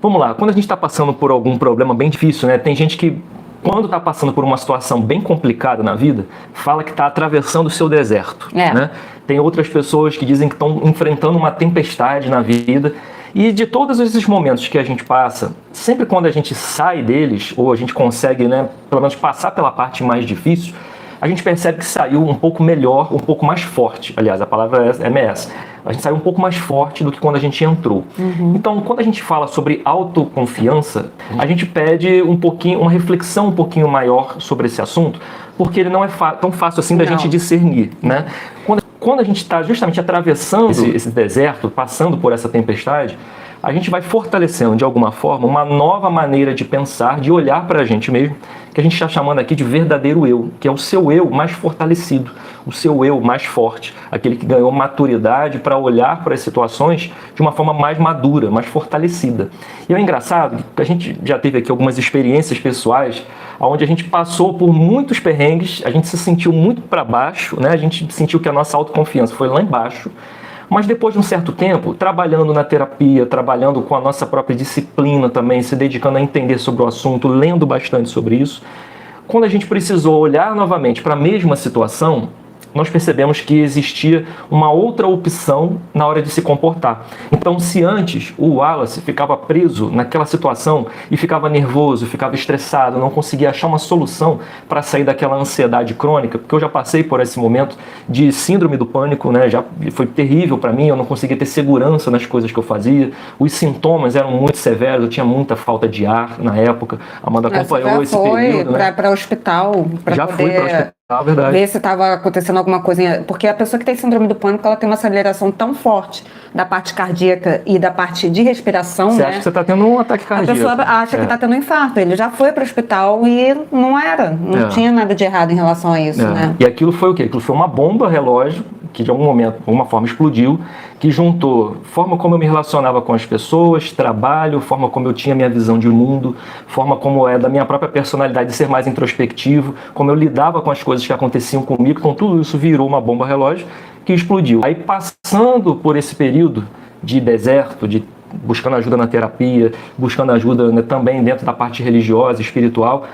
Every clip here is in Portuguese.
Vamos lá, quando a gente está passando por algum problema bem difícil, né? Tem gente que, quando está passando por uma situação bem complicada na vida, fala que está atravessando o seu deserto, né? Tem outras pessoas que dizem que estão enfrentando uma tempestade na vida. E de todos esses momentos que a gente passa, sempre quando a gente sai deles, ou a gente consegue, né, pelo menos passar pela parte mais difícil, a gente percebe que saiu um pouco melhor, um pouco mais forte. Aliás, a palavra é essa. A gente saiu um pouco mais forte do que quando a gente entrou. Então, quando a gente fala sobre autoconfiança, a gente pede um pouquinho, uma reflexão um pouquinho maior sobre esse assunto, porque ele não é tão fácil assim da gente discernir, né? Quando a gente está justamente atravessando esse deserto, passando por essa tempestade, a gente vai fortalecendo de alguma forma uma nova maneira de pensar, de olhar para a gente mesmo, que a gente está chamando aqui de verdadeiro eu, que é o seu eu mais fortalecido, o seu eu mais forte, aquele que ganhou maturidade para olhar para as situações de uma forma mais madura, mais fortalecida. E é engraçado que a gente já teve aqui algumas experiências pessoais onde a gente passou por muitos perrengues, a gente se sentiu muito para baixo, né? A gente sentiu que a nossa autoconfiança foi lá embaixo, mas depois de um certo tempo, trabalhando na terapia, trabalhando com a nossa própria disciplina também, se dedicando a entender sobre o assunto, lendo bastante sobre isso, quando a gente precisou olhar novamente para a mesma situação, nós percebemos que existia uma outra opção na hora de se comportar. Então, se antes o Wallace ficava preso naquela situação e ficava nervoso, ficava estressado, não conseguia achar uma solução para sair daquela ansiedade crônica, porque eu já passei por esse momento de síndrome do pânico, né? Já foi terrível para mim, eu não conseguia ter segurança nas coisas que eu fazia, os sintomas eram muito severos, eu tinha muita falta de ar na época. A Amanda acompanhou esse período, né? Para o hospital, já fui para o hospital. Verdade. Ver se estava acontecendo alguma coisa, porque a pessoa que tem síndrome do pânico, ela tem uma aceleração tão forte da parte cardíaca e da parte de respiração, você acha que você está tendo um ataque cardíaco? A pessoa acha que está tendo um infarto, ele já foi para o hospital e não tinha nada de errado em relação a isso, né? E aquilo foi o quê? Aquilo foi uma bomba relógio que de algum momento, de alguma forma explodiu, que juntou forma como eu me relacionava com as pessoas, trabalho, forma como eu tinha minha visão de mundo, forma como é da minha própria personalidade de ser mais introspectivo, como eu lidava com as coisas que aconteciam comigo. Então tudo isso virou uma bomba relógio que explodiu. Aí, passando por esse período de deserto, de buscando ajuda na terapia, buscando ajuda, né, também dentro da parte religiosa, espiritual,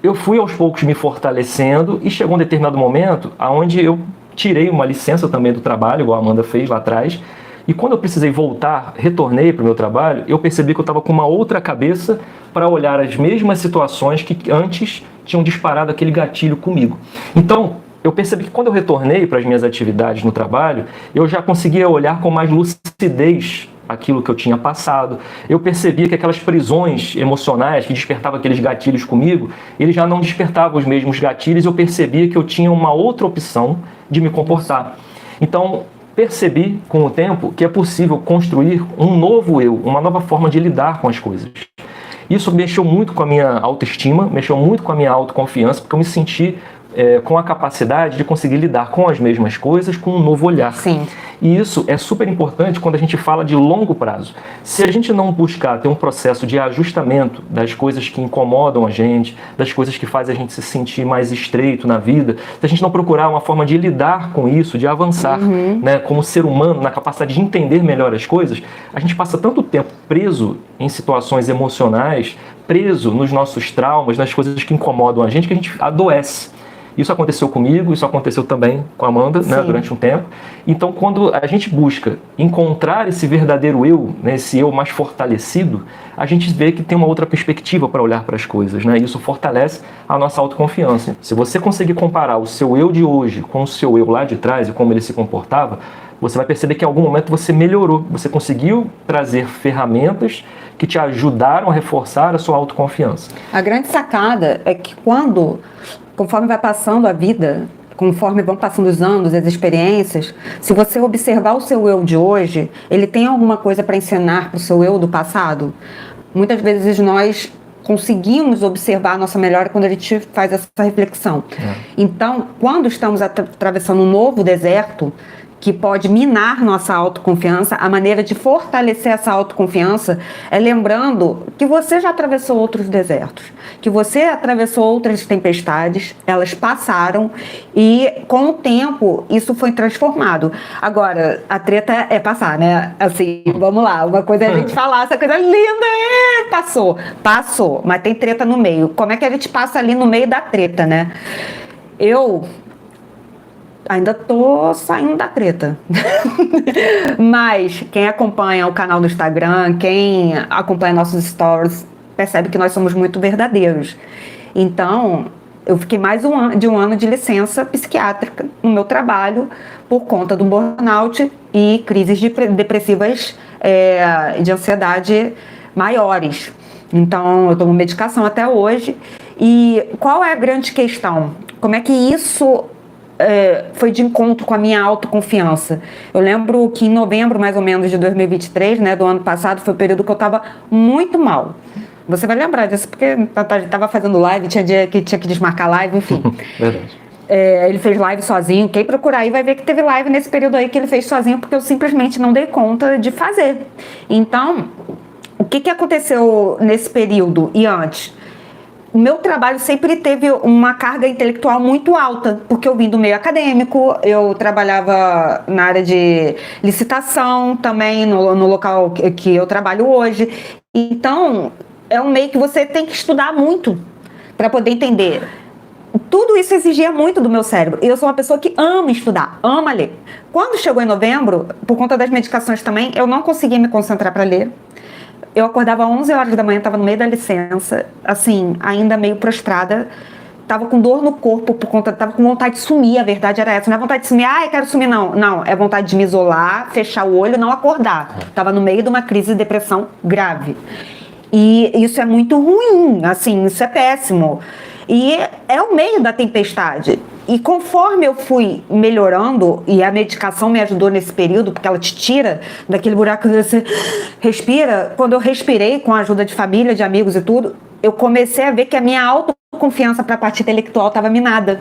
eu fui aos poucos me fortalecendo e chegou um determinado momento onde eu tirei uma licença também do trabalho, igual a Amanda fez lá atrás, e quando eu precisei voltar, retornei para o meu trabalho, eu percebi que eu estava com uma outra cabeça para olhar as mesmas situações que antes tinham disparado aquele gatilho comigo. Então, eu percebi que quando eu retornei para as minhas atividades no trabalho, eu já conseguia olhar com mais lucidez aquilo que eu tinha passado. Eu percebia que aquelas prisões emocionais que despertavam aqueles gatilhos comigo, eles já não despertavam os mesmos gatilhos. Eu percebia que eu tinha uma outra opção de me comportar. Então, percebi com o tempo que é possível construir um novo eu, uma nova forma de lidar com as coisas. Isso mexeu muito com a minha autoestima, mexeu muito com a minha autoconfiança, porque eu me senti com a capacidade de conseguir lidar com as mesmas coisas com um novo olhar. Sim. E isso é super importante quando a gente fala de longo prazo. Se a gente não buscar ter um processo de ajustamento das coisas que incomodam a gente, das coisas que fazem a gente se sentir mais estreito na vida, se a gente não procurar uma forma de lidar com isso, de avançar, né, como ser humano, na capacidade de entender melhor as coisas, a gente passa tanto tempo preso em situações emocionais, preso nos nossos traumas, nas coisas que incomodam a gente adoece. Isso aconteceu comigo, isso aconteceu também com a Amanda, né, durante um tempo. Então, quando a gente busca encontrar esse verdadeiro eu, né, esse eu mais fortalecido, a gente vê que tem uma outra perspectiva para olhar para as coisas, né? Isso fortalece a nossa autoconfiança. Se você conseguir comparar o seu eu de hoje com o seu eu lá de trás e como ele se comportava, você vai perceber que em algum momento você melhorou, você conseguiu trazer ferramentas que te ajudaram a reforçar a sua autoconfiança. A grande sacada é que conforme vai passando a vida, conforme vão passando os anos, as experiências, se você observar o seu eu de hoje, ele tem alguma coisa para ensinar para o seu eu do passado? Muitas vezes nós conseguimos observar a nossa melhora quando a gente faz essa reflexão. Então, quando estamos atravessando um novo deserto, que pode minar nossa autoconfiança, a maneira de fortalecer essa autoconfiança é lembrando que você já atravessou outros desertos, que você atravessou outras tempestades, elas passaram e com o tempo isso foi transformado. Agora, a treta é passar, né? Assim, vamos lá, uma coisa é a gente falar essa coisa linda, passou? Passou, mas tem treta no meio. Como é que a gente passa ali no meio da treta, né? Eu ainda tô saindo da treta. Mas quem acompanha o canal no Instagram, quem acompanha nossos stories, percebe que nós somos muito verdadeiros. Então, eu fiquei mais de um ano de licença psiquiátrica no meu trabalho por conta do burnout e crises depressivas de ansiedade maiores. Então, eu tomo medicação até hoje. E qual é a grande questão? Como é que isso foi de encontro com a minha autoconfiança? Eu lembro que em novembro, mais ou menos, de 2023, né, do ano passado, foi o período que eu estava muito mal. Você vai lembrar disso, porque estava fazendo live, tinha dia que tinha que desmarcar live, enfim. Verdade. Ele fez live sozinho. Quem procurar aí vai ver que teve live nesse período aí que ele fez sozinho, porque eu simplesmente não dei conta de fazer. Então, o que aconteceu nesse período e antes? O meu trabalho sempre teve uma carga intelectual muito alta, porque eu vim do meio acadêmico, eu trabalhava na área de licitação também, no local que eu trabalho hoje. Então, é um meio que você tem que estudar muito para poder entender. Tudo isso exigia muito do meu cérebro. E eu sou uma pessoa que ama estudar, ama ler. Quando chegou em novembro, por conta das medicações também, eu não conseguia me concentrar para ler. Eu acordava às 11 horas da manhã, estava no meio da licença, assim, ainda meio prostrada. Estava com dor no corpo, estava com vontade de sumir, a verdade era essa. Não é vontade de sumir, eu quero sumir, não. Não, é vontade de me isolar, fechar o olho, não acordar. Estava no meio de uma crise de depressão grave. E isso é muito ruim, assim, isso é péssimo. E é o meio da tempestade. E conforme eu fui melhorando, e a medicação me ajudou nesse período, porque ela te tira daquele buraco que você respira. Quando eu respirei, com a ajuda de família, de amigos e tudo, eu comecei a ver que a minha autoconfiança para a parte intelectual estava minada.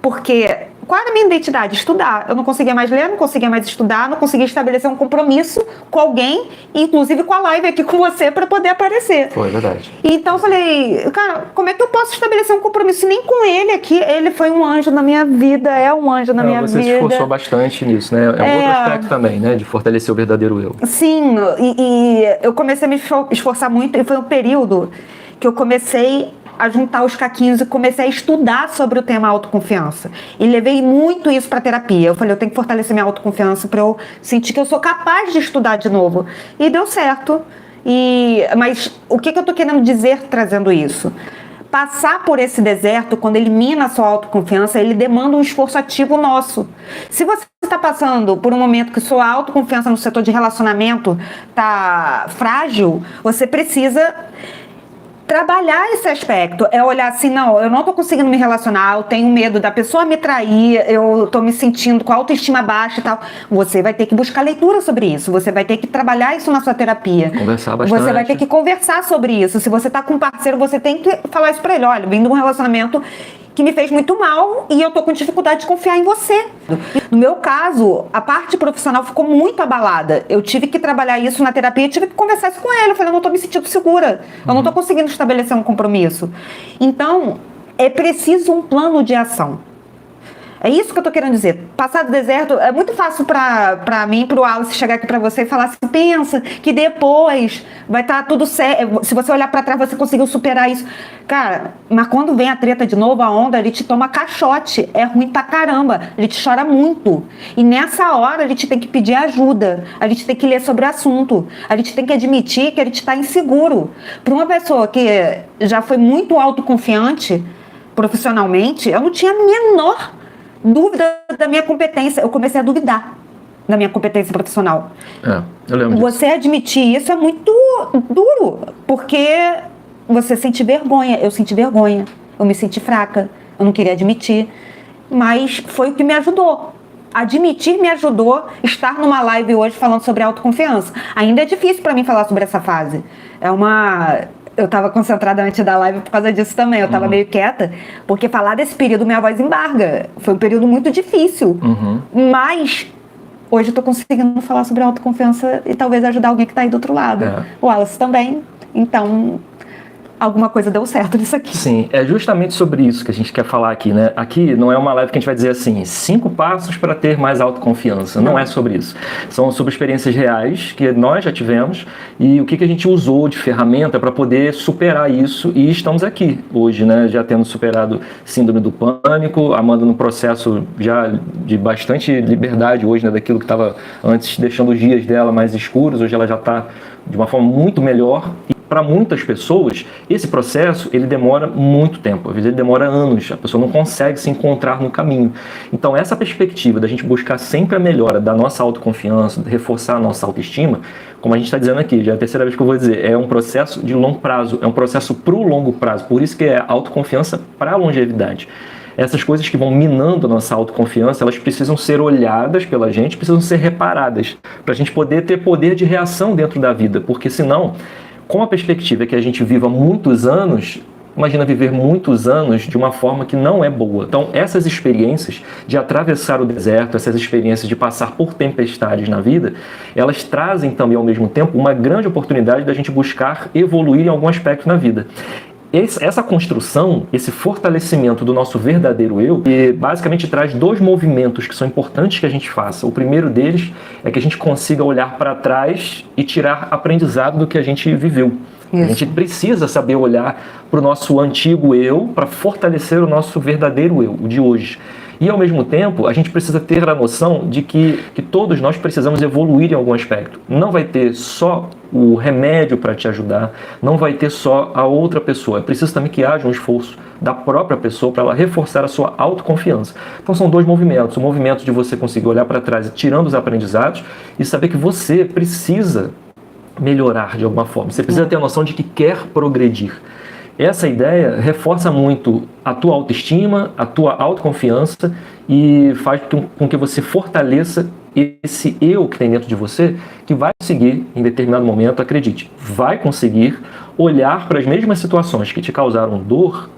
Porque qual era a minha identidade? Estudar. Eu não conseguia mais ler, não conseguia mais estudar, não conseguia estabelecer um compromisso com alguém, inclusive com a live aqui com você, para poder aparecer. Foi verdade. Então eu falei, cara, como é que eu posso estabelecer um compromisso? Nem com ele aqui, ele foi um anjo na minha vida, é um anjo na minha vida. Você se esforçou bastante nisso, né? É um outro aspecto também, né? De fortalecer o verdadeiro eu. Sim, e eu comecei a me esforçar muito, e foi um período que eu comecei a juntar os caquinhos e comecei a estudar sobre o tema autoconfiança. E levei muito isso para terapia. Eu falei, eu tenho que fortalecer minha autoconfiança para eu sentir que eu sou capaz de estudar de novo. E deu certo. Mas o que eu tô querendo dizer trazendo isso? Passar por esse deserto, quando ele mina a sua autoconfiança, ele demanda um esforço ativo nosso. Se você está passando por um momento que sua autoconfiança no setor de relacionamento está frágil, você precisa trabalhar esse aspecto, é olhar assim, não, eu não tô conseguindo me relacionar, eu tenho medo da pessoa me trair, eu tô me sentindo com a autoestima baixa e tal. Você vai ter que buscar leitura sobre isso, você vai ter que trabalhar isso na sua terapia. Conversar bastante. Você vai ter que conversar sobre isso. Se você tá com um parceiro, você tem que falar isso pra ele. Olha, vim de um relacionamento que me fez muito mal e eu tô com dificuldade de confiar em você. No meu caso, a parte profissional ficou muito abalada. Eu tive que trabalhar isso na terapia, tive que conversar isso com ele. Eu falei, eu não tô me sentindo segura. Eu não tô conseguindo estabelecer um compromisso. Então, é preciso um plano de ação. É isso que eu tô querendo dizer. Passar do deserto, é muito fácil pra mim, pro Wallace, chegar aqui pra você e falar assim, pensa que depois vai estar tudo certo. Se você olhar pra trás, você conseguiu superar isso. Cara, mas quando vem a treta de novo, a onda, ele te toma caixote. É ruim pra caramba. Ele te chora muito. E nessa hora, a gente tem que pedir ajuda. A gente tem que ler sobre o assunto. A gente tem que admitir que a gente tá inseguro. Pra uma pessoa que já foi muito autoconfiante profissionalmente, eu não tinha a menor dúvida da minha competência. Eu comecei a duvidar da minha competência profissional. Eu lembro disso. Você admitir isso é muito duro, porque você sente vergonha. Eu senti vergonha, eu me senti fraca, eu não queria admitir, mas foi o que me ajudou. Admitir me ajudou. Estar numa live hoje falando sobre autoconfiança. Ainda é difícil para mim falar sobre essa fase. Eu estava concentrada antes da live por causa disso também. Eu estava meio quieta, porque falar desse período minha voz embarga. Foi um período muito difícil. Mas hoje eu estou conseguindo falar sobre autoconfiança e talvez ajudar alguém que está aí do outro lado. O Wallace também. Então, alguma coisa deu certo nisso aqui. Sim, é justamente sobre isso que a gente quer falar aqui, né? Aqui não é uma live que a gente vai dizer assim, 5 passos para ter mais autoconfiança. Não é sobre isso. São sobre experiências reais que nós já tivemos e o que a gente usou de ferramenta para poder superar isso, e estamos aqui hoje, né? Já tendo superado síndrome do pânico, Amanda no processo já de bastante liberdade hoje, né? Daquilo que estava antes deixando os dias dela mais escuros, hoje ela já está de uma forma muito melhor. E para muitas pessoas, esse processo ele demora muito tempo, às vezes ele demora anos, a pessoa não consegue se encontrar no caminho. Então essa perspectiva da gente buscar sempre a melhora da nossa autoconfiança, reforçar a nossa autoestima, como a gente está dizendo aqui, já é a terceira vez que eu vou dizer, é um processo de longo prazo, é um processo para o longo prazo, por isso que é autoconfiança para a longevidade. Essas coisas que vão minando a nossa autoconfiança, elas precisam ser olhadas pela gente, precisam ser reparadas, para a gente poder ter poder de reação dentro da vida, porque senão, com a perspectiva que a gente viva muitos anos, imagina viver muitos anos de uma forma que não é boa. Então, essas experiências de atravessar o deserto, essas experiências de passar por tempestades na vida, elas trazem também, ao mesmo tempo, uma grande oportunidade da gente buscar evoluir em algum aspecto na vida. Essa construção, esse fortalecimento do nosso verdadeiro eu, basicamente traz 2 movimentos que são importantes que a gente faça. O primeiro deles é que a gente consiga olhar para trás e tirar aprendizado do que a gente viveu. Isso. A gente precisa saber olhar para o nosso antigo eu para fortalecer o nosso verdadeiro eu, o de hoje. E, ao mesmo tempo, a gente precisa ter a noção de que todos nós precisamos evoluir em algum aspecto. Não vai ter só o remédio para te ajudar, não vai ter só a outra pessoa. É preciso também que haja um esforço da própria pessoa para ela reforçar a sua autoconfiança. Então, são 2 movimentos. O movimento de você conseguir olhar para trás, tirando os aprendizados, e saber que você precisa melhorar de alguma forma. Você precisa ter a noção de que quer progredir. Essa ideia reforça muito a tua autoestima, a tua autoconfiança e faz com que você fortaleça esse eu que tem dentro de você, que vai conseguir, em determinado momento, acredite, vai conseguir olhar para as mesmas situações que te causaram dor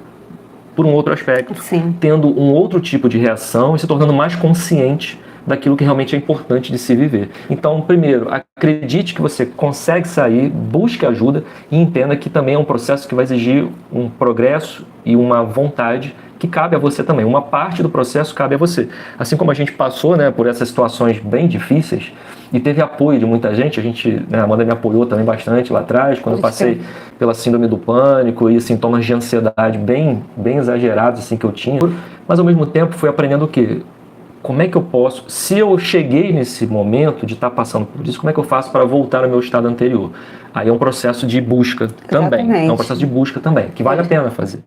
por um outro aspecto, Sim. tendo um outro tipo de reação e se tornando mais consciente daquilo que realmente é importante de se viver. Então, primeiro, acredite que você consegue sair, busque ajuda e entenda que também é um processo que vai exigir um progresso e uma vontade que cabe a você também. Uma parte do processo cabe a você. Assim como a gente passou, né, por essas situações bem difíceis e teve apoio de muita gente, a Amanda me apoiou também bastante lá atrás, quando eu passei pela síndrome do pânico e sintomas de ansiedade bem exagerados assim, que eu tinha, mas ao mesmo tempo fui aprendendo o quê? Como é que eu posso, se eu cheguei nesse momento de estar passando por isso, como é que eu faço para voltar ao meu estado anterior? Aí é um processo de busca também, é um processo de busca também, que vale a pena fazer.